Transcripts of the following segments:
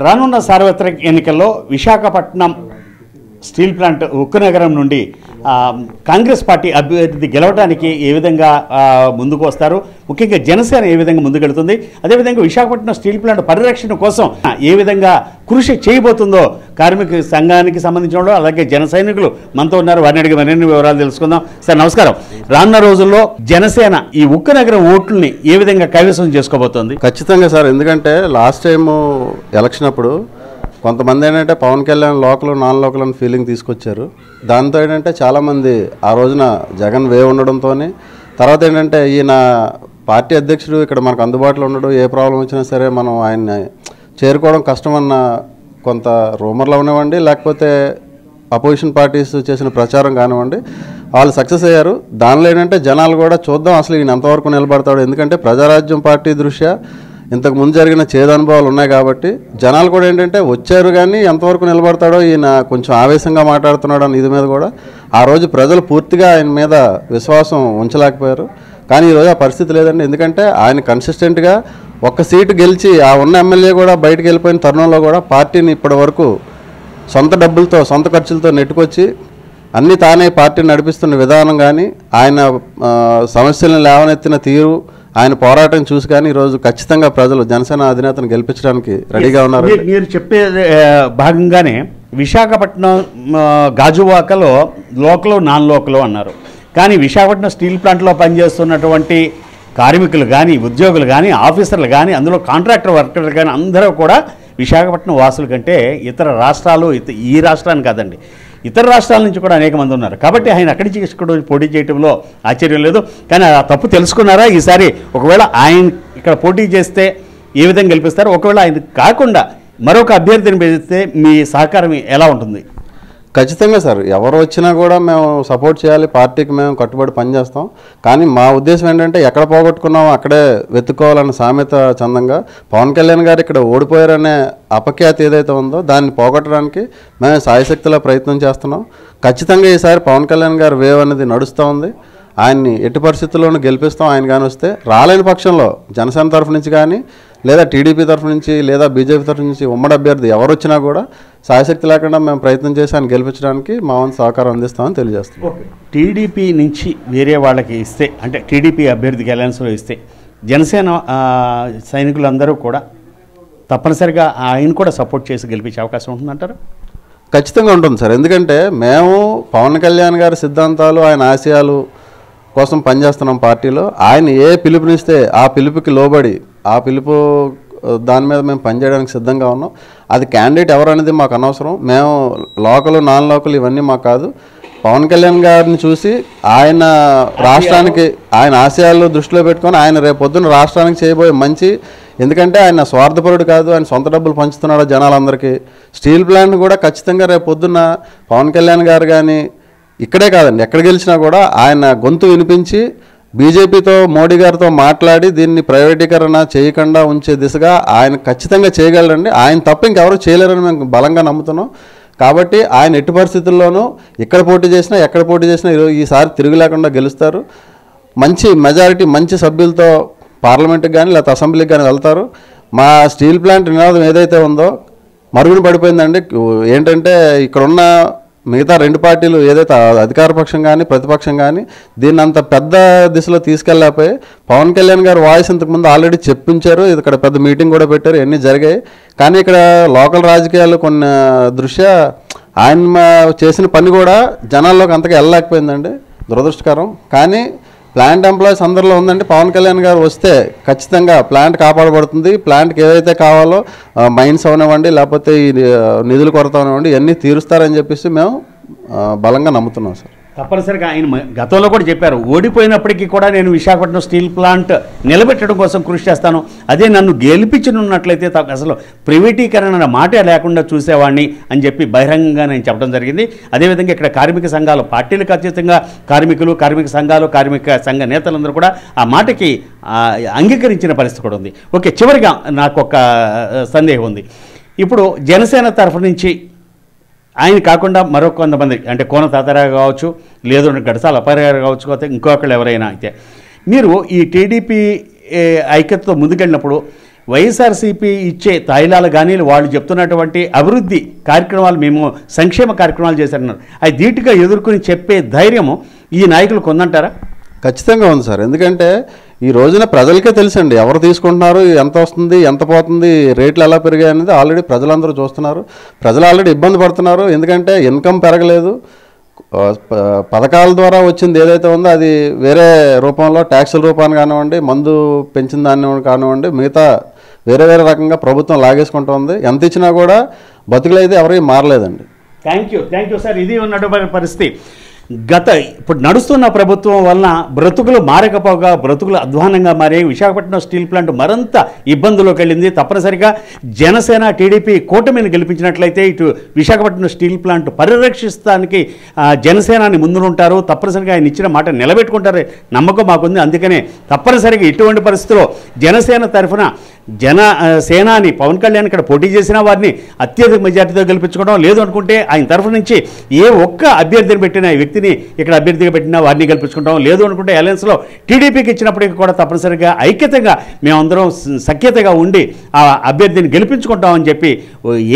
రానున్న సార్వత్రిక ఎన్నికల్లో విశాఖపట్నం స్టీల్ ప్లాంట్ ఉక్కు నగరం నుండి కాంగ్రెస్ పార్టీ అభ్యర్థి గెలవడానికి ఏ విధంగా ముందుకు వస్తారు, ముఖ్యంగా జనసేన ఏ విధంగా ముందుకెళ్తుంది, అదేవిధంగా విశాఖపట్నం స్టీల్ ప్లాంట్ పరిరక్షణ కోసం ఏ విధంగా కృషి చేయబోతుందో కార్మిక సంఘానికి సంబంధించిన వాళ్ళు అలాగే జన సైనికులు మనతో ఉన్నారు. వారిని అడిగి మరిన్ని వివరాలు తెలుసుకుందాం. సార్ నమస్కారం. రానున్న రోజుల్లో జనసేన ఈ ఉక్కు నగరం ఓట్లని ఏ విధంగా కైవసం చేసుకోబోతోంది? ఖచ్చితంగా సార్, ఎందుకంటే లాస్ట్ టైం ఎలక్షన్ అప్పుడు కొంతమంది ఏంటంటే Pawan Kalyan local non local అని ఫీలింగ్ తీసుకొచ్చారు. దాంతో ఏంటంటే చాలామంది ఆ రోజున జగన్ వే ఉండడంతో, తర్వాత ఏంటంటే ఈయన పార్టీ అధ్యక్షుడు ఇక్కడ మనకు అందుబాటులో ఉండడం, ఏ ప్రాబ్లం వచ్చినా సరే మనం ఆయన్ని చేరుకోవడం కష్టమన్న కొంత రూమర్లు అవనివ్వండి, లేకపోతే అపోజిషన్ పార్టీస్ చేసిన ప్రచారం కానివ్వండి, వాళ్ళు సక్సెస్ అయ్యారు. దానిలో ఏంటంటే జనాలు కూడా చూద్దాం అసలు ఈయన ఎంతవరకు నిలబడతాడు, ఎందుకంటే ప్రజారాజ్యం పార్టీ దృష్ట్యా ఇంతకు ముందు జరిగిన చేదు అనుభవాలు ఉన్నాయి కాబట్టి జనాలు కూడా ఏంటంటే వచ్చారు, కానీ ఎంతవరకు నిలబడతాడో, ఈయన కొంచెం ఆవేశంగా మాట్లాడుతున్నాడు అని ఇది మీద కూడా ఆ రోజు ప్రజలు పూర్తిగా ఆయన మీద విశ్వాసం ఉంచలేకపోయారు. కానీ ఈరోజు ఆ పరిస్థితి లేదండి, ఎందుకంటే ఆయన కన్సిస్టెంట్గా ఒక్క సీటు గెలిచి ఆ ఉన్న ఎమ్మెల్యే కూడా బయటకు వెళ్ళిపోయిన తరుణంలో కూడా పార్టీని ఇప్పటి వరకు సొంత డబ్బులతో సొంత ఖర్చులతో నెట్టుకొచ్చి అన్నీ తానే పార్టీని నడిపిస్తున్న విధానం కానీ, ఆయన సమస్యలను లేవనెత్తిన తీరు, ఆయన పోరాటం చూసి కానీ ఈరోజు ఖచ్చితంగా ప్రజలు జనసేన అధినేతను గెలిపించడానికి రెడీగా ఉన్నారు. మీరు చెప్పే భాగంగానే విశాఖపట్నం గాజువాకలో లోకల్ నాన్ లోకల్ అన్నారు, కానీ విశాఖపట్నం స్టీల్ ప్లాంట్లో పనిచేస్తున్నటువంటి కార్మికులు కానీ ఉద్యోగులు కానీ ఆఫీసర్లు కానీ అందులో కాంట్రాక్టర్ వర్కర్లు కానీ అందరూ కూడా విశాఖపట్నం వాసుల కంటే ఇతర రాష్ట్రాలు ఈ రాష్ట్రాన్ని కాదండి ఇతర రాష్ట్రాల నుంచి కూడా అనేక మంది ఉన్నారు. కాబట్టి ఆయన అక్కడి నుంచి ఇక్కడ పోటీ చేయడంలో ఆశ్చర్యం లేదు. కానీ ఆ తప్పు తెలుసుకున్నారా ఈసారి? ఒకవేళ ఆయన ఇక్కడ పోటీ చేస్తే ఏ విధంగా గెలిపిస్తారు, ఒకవేళ ఆయన కాకుండా మరొక అభ్యర్థిని పెడితే మీ సహకారం ఎలా ఉంటుంది? ఖచ్చితంగా సార్, ఎవరు వచ్చినా కూడా మేము సపోర్ట్ చేయాలి, పార్టీకి మేము కట్టుబడి పనిచేస్తాం. కానీ మా ఉద్దేశం ఏంటంటే ఎక్కడ పోగొట్టుకున్నామో అక్కడే వెతుక్కోవాలన్న సామెత చందంగా పవన్ కళ్యాణ్ గారు ఇక్కడ ఓడిపోయారనే అపఖ్యాతి ఏదైతే ఉందో దాన్ని పోగొట్టడానికి మేము సాయశక్తిలో ప్రయత్నం చేస్తున్నాం. ఖచ్చితంగా ఈసారి పవన్ కళ్యాణ్ గారు వేవ్ అనేది నడుస్తూ ఉంది. ఆయన్ని ఎట్టి పరిస్థితుల్లోనూ గెలిపిస్తాం. ఆయన కానీ వస్తే రాలేని పక్షంలో జనసేన తరఫు నుంచి కానీ, లేదా టీడీపీ తరఫు నుంచి, లేదా బీజేపీ తరఫు నుంచి ఉమ్మడి అభ్యర్థి ఎవరు వచ్చినా కూడా సాయశక్తి లేకుండా మేము ప్రయత్నం చేసి ఆయన గెలిపించడానికి మా వంతు సహకారం అందిస్తామని తెలియజేస్తాం. టీడీపీ నుంచి వేరే వాళ్ళకి ఇస్తే, అంటే టీడీపీ అభ్యర్థికి అలయన్స్లో ఇస్తే జనసేన సైనికులందరూ కూడా తప్పనిసరిగా ఆయన కూడా సపోర్ట్ చేసి గెలిపించే అవకాశం ఉంటుందంటారు? ఖచ్చితంగా ఉంటుంది సార్, ఎందుకంటే మేము పవన్ కళ్యాణ్ గారి సిద్ధాంతాలు, ఆయన ఆశయాలు కోసం పనిచేస్తున్నాం పార్టీలో. ఆయన ఏ పిలుపునిస్తే ఆ పిలుపుకి లోబడి ఆ పిలుపు దాని మీద మేము పనిచేయడానికి సిద్ధంగా ఉన్నాం. అది క్యాండిడేట్ ఎవరు అనేది మాకు అనవసరం. మేము లోకల్ నాన్ లోకల్ ఇవన్నీ మాకు కాదు. పవన్ కళ్యాణ్ గారిని చూసి ఆయన రాష్ట్రానికి ఆయన ఆశయాలు దృష్టిలో పెట్టుకొని ఆయన రేపు పొద్దున్న రాష్ట్రానికి చేయబోయే మంచి, ఎందుకంటే ఆయన స్వార్థపరుడు కాదు, ఆయన సొంత డబ్బులు పంచుతున్నాడు జనాలందరికీ. స్టీల్ ప్లాంట్ కూడా ఖచ్చితంగా రేపు పొద్దున్న పవన్ కళ్యాణ్ గారు కానీ ఇక్కడే కాదండి ఎక్కడ గెలిచినా కూడా ఆయన గొంతు వినిపించి బీజేపీతో మోడీ గారితో మాట్లాడి దీన్ని ప్రైవేటీకరణ చేయకుండా ఉంచే దిశగా ఆయన ఖచ్చితంగా చేయగలరండి. ఆయన తప్ప ఇంకెవరూ చేయలేరని మేము బలంగా నమ్ముతున్నాం. కాబట్టి ఆయన ఎట్టి పరిస్థితుల్లోనూ ఇక్కడ పోటీ చేసినా ఎక్కడ పోటీ చేసినా ఈసారి తిరుగు లేకుండా గెలుస్తారు. మంచి మెజారిటీ మంచి సభ్యులతో పార్లమెంట్కి కానీ లేకపోతే అసెంబ్లీకి కానీ వెళ్తారు. మా స్టీల్ ప్లాంట్ నినాదం ఏదైతే ఉందో మరుగున పడిపోయిందండి. ఏంటంటే ఇక్కడున్న మిగతా రెండు పార్టీలు ఏదైతే అధికార పక్షం కానీ ప్రతిపక్షం కానీ దీన్ని అంత పెద్ద దిశలో తీసుకెళ్ళకపోయి పవన్ కళ్యాణ్ గారు వాయిస్ ఇంతకుముందు ఆల్రెడీ చెప్పించారు, ఇక్కడ పెద్ద మీటింగ్ కూడా పెట్టారు, ఇవన్నీ జరిగాయి. కానీ ఇక్కడ లోకల్ రాజకీయాలు కొన్ని దృష్ట్యా ఆయన చేసిన పని కూడా జనాల్లోకి అంతగా వెళ్ళలేకపోయిందండి, దురదృష్టకరం. కానీ ప్లాంట్ ఎంప్లాయీస్ అందరిలో ఉందంటే పవన్ కళ్యాణ్ గారు వస్తే ఖచ్చితంగా ప్లాంట్ కాపాడబడుతుంది. ప్లాంట్కి ఏదైతే కావాలో మైన్స్ అవనివ్వండి, లేకపోతే ఈ నిధుల కొరత అవనివ్వండి, ఇవన్నీ తీరుస్తారని చెప్పేసి మేము బలంగా నమ్ముతున్నాం సార్. తప్పనిసరిగా ఆయన గతంలో కూడా చెప్పారు, ఓడిపోయినప్పటికీ కూడా నేను విశాఖపట్నం స్టీల్ ప్లాంట్ నిలబెట్టడం కోసం కృషి చేస్తాను, అదే నన్ను గెలిపించనున్నట్లయితే అసలు ప్రైవేటీకరణ మాట లేకుండా చూసేవాడిని అని చెప్పి బహిరంగంగా నేను చెప్పడం జరిగింది. అదేవిధంగా ఇక్కడ కార్మిక సంఘాలు పార్టీలు ఖచ్చితంగా కార్మికులు, కార్మిక సంఘాలు, కార్మిక సంఘ నేతలందరూ కూడా ఆ మాటకి అంగీకరించిన పరిస్థితి కూడా ఉంది. ఓకే, చివరిగా నాకు ఒక సందేహం ఉంది. ఇప్పుడు జనసేన తరఫు నుంచి ఆయన కాకుండా మరో కొంతమంది, అంటే కోన తాతారావు కావచ్చు, లేదు గడసాల అప్పారావు గారు కావచ్చు, ఇంకొకళ్ళు ఎవరైనా అయితే మీరు ఈ టీడీపీ ఐక్యతతో ముందుకెళ్ళినప్పుడు వైఎస్ఆర్సీపీ ఇచ్చే తాయిలాలు కానీ వాళ్ళు చెప్తున్నటువంటి అభివృద్ధి కార్యక్రమాలు మేము సంక్షేమ కార్యక్రమాలు చేశారన్నారు, అది ధీటుగా ఎదుర్కొని చెప్పే ధైర్యము ఈ నాయకులకు ఉందంటారా? ఖచ్చితంగా ఉంది సార్. ఎందుకంటే ఈ రోజున ప్రజలకే తెలుసండి ఎవరు తీసుకుంటున్నారు, ఎంత వస్తుంది, ఎంత పోతుంది, రేట్లు ఎలా పెరిగాయి అనేది ఆల్రెడీ ప్రజలందరూ చూస్తున్నారు. ప్రజలు ఆల్రెడీ ఇబ్బంది పడుతున్నారు. ఎందుకంటే ఇన్కమ్ పెరగలేదు, పథకాల ద్వారా వచ్చింది ఏదైతే ఉందో అది వేరే రూపంలో ట్యాక్సుల రూపాన్ని కానివ్వండి, మందు పెంచిన దాన్ని కానివ్వండి, మిగతా వేరే వేరే రకంగా ప్రభుత్వం లాగేసుకుంటుంది. ఎంత ఇచ్చినా కూడా బతుకులైతే ఎవరికి మారలేదండి. Thank you sir. ఇది ఉన్నటువంటి పరిస్థితి. ఇప్పుడు నడుస్తున్న ప్రభుత్వం వలన బ్రతుకులు మారకపోగా బ్రతుకులు అధ్వానంగా మారే విశాఖపట్నం స్టీల్ ప్లాంట్ మరింత ఇబ్బందుల్లోకి వెళ్ళింది. తప్పనిసరిగా జనసేన టీడీపీ కూటమిని గెలిపించినట్లయితే ఇటు విశాఖపట్నం స్టీల్ ప్లాంట్ పరిరక్షిస్తానికి జనసేనాని ముందుంటారు. తప్పనిసరిగా ఆయన ఇచ్చిన మాట నిలబెట్టుకుంటారు నమ్మకం మాకుంది. అందుకనే తప్పనిసరిగా ఇటువంటి పరిస్థితుల్లో జనసేన తరఫున సేనాని పవన్ కళ్యాణ్ ఇక్కడ పోటీ చేసిన వారిని అత్యధిక మెజార్టీతో గెలిపించుకోవడం, లేదు అనుకుంటే ఆయన తరఫు నుంచి ఏ ఒక్క అభ్యర్థిని పెట్టిన వ్యక్తిని ఇక్కడ అభ్యర్థిగా పెట్టినా వారిని గెలిపించుకుంటాం, లేదు అనుకుంటే అలయన్స్లో టీడీపీకి ఇచ్చినప్పటికీ కూడా తప్పనిసరిగా ఐక్యతగా మేమందరం సఖ్యతగా ఉండి ఆ అభ్యర్థిని గెలిపించుకుంటామని చెప్పి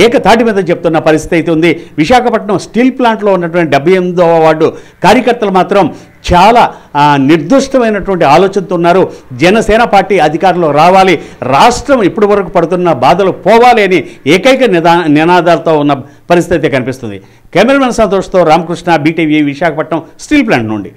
ఏకతాటి మీద చెప్తున్న పరిస్థితి అయితే ఉంది. విశాఖపట్నం స్టీల్ ప్లాంట్లో ఉన్నటువంటి 78వ వార్డు కార్యకర్తలు మాత్రం చాలా నిర్దిష్టమైనటువంటి ఆలోచనతో ఉన్నారు. జనసేన పార్టీ అధికారంలో రావాలి, రాష్ట్రం ఇప్పటి వరకు పడుతున్న బాధలు పోవాలి అని ఏకైక నినాదాలతో ఉన్న పరిస్థితి కనిపిస్తుంది. కెమెరామెన్ సంతోష్తో Ramakrishna, BTV, Visakhapatnam steel plant నుండి.